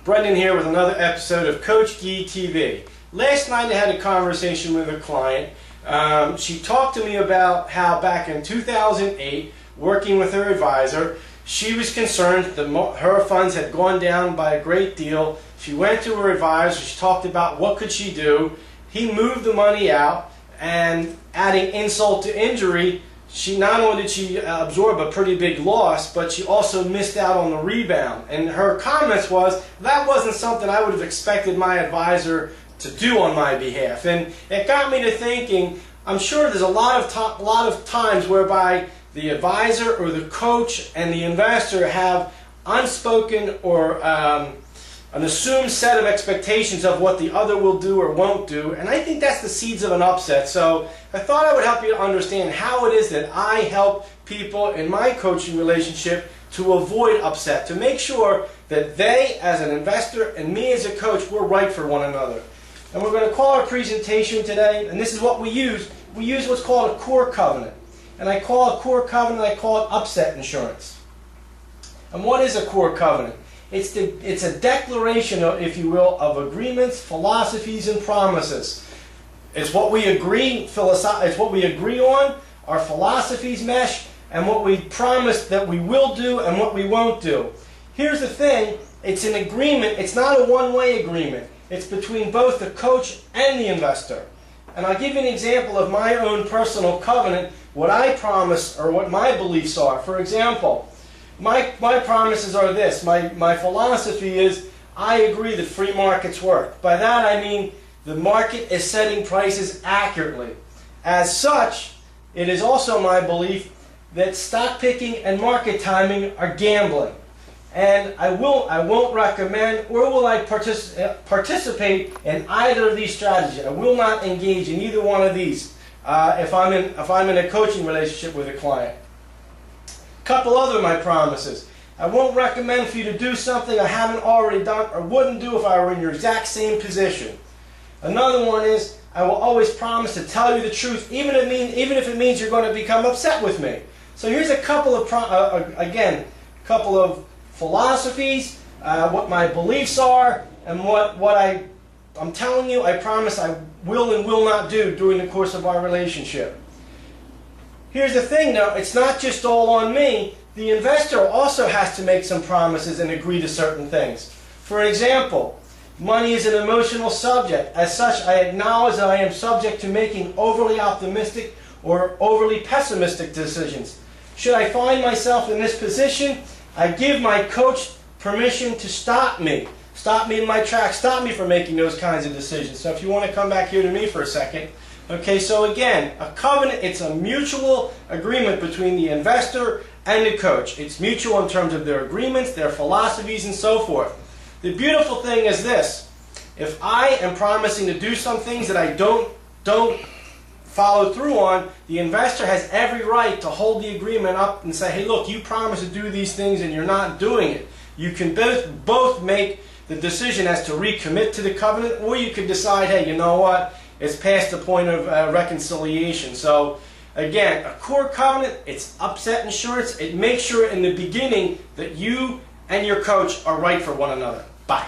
Brendan here with another episode of Coach Gee TV. Last night I had a conversation with a client. She talked to me about how back in 2008, working with her advisor, she was concerned that her funds had gone down by a great deal. She went to her advisor, she talked about what could she do. He moved the money out, and adding insult to injury, not only did she absorb a pretty big loss, but she also missed out on the rebound. And her comments was, that wasn't something I would have expected my advisor to do on my behalf. And it got me to thinking, I'm sure there's a lot of times whereby the advisor or the coach and the investor have unspoken or an assumed set of expectations of what the other will do or won't do, and I think that's the seeds of an upset. So I thought I would help you to understand how it is that I help people in my coaching relationship to avoid upset, to make sure that they as an investor and me as a coach, we're right for one another. And we're going to call our presentation today, and this is what we use. We use what's called a core covenant. And I call a core covenant, I call it upset insurance. And what is a core covenant? It's a declaration, if you will, of agreements, philosophies, and promises. It's what we agree. It's what we agree on. Our philosophies mesh, and what we promise that we will do and what we won't do. Here's the thing: it's an agreement. It's not a one-way agreement. It's between both the coach and the investor. And I'll give you an example of my own personal covenant. What I promise, or what my beliefs are. For example, my promises are this. My philosophy is I agree that free markets work. By that I mean the market is setting prices accurately. As such, it is also my belief that stock picking and market timing are gambling. And I won't recommend, or will I participate in either of these strategies. I will not engage in either one of these if I'm in a coaching relationship with a client. Couple other of my promises. I won't recommend for you to do something I haven't already done or wouldn't do if I were in your exact same position. Another one is I will always promise to tell you the truth, even if it means you're going to become upset with me. So here's a couple of couple of philosophies, what my beliefs are, and what I'm telling you I promise I will and will not do during the course of our relationship. Here's the thing though, it's not just all on me. The investor also has to make some promises and agree to certain things. For example, money is an emotional subject. As such, I acknowledge that I am subject to making overly optimistic or overly pessimistic decisions. Should I find myself in this position, I give my coach permission to stop me in my tracks, stop me from making those kinds of decisions. So if you want to come back here to me for a second. Okay, so again, a covenant, it's a mutual agreement between the investor and the coach. It's mutual in terms of their agreements, their philosophies, and so forth. The beautiful thing is this: if I am promising to do some things that I don't follow through on, the investor has every right to hold the agreement up and say, hey look, you promised to do these things and you're not doing it. You can both make the decision as to recommit to the covenant, or you could decide, hey, you know what, it's past the point of reconciliation. So again, a core covenant, it's upset insurance. It makes sure in the beginning that you and your coach are right for one another. Bye.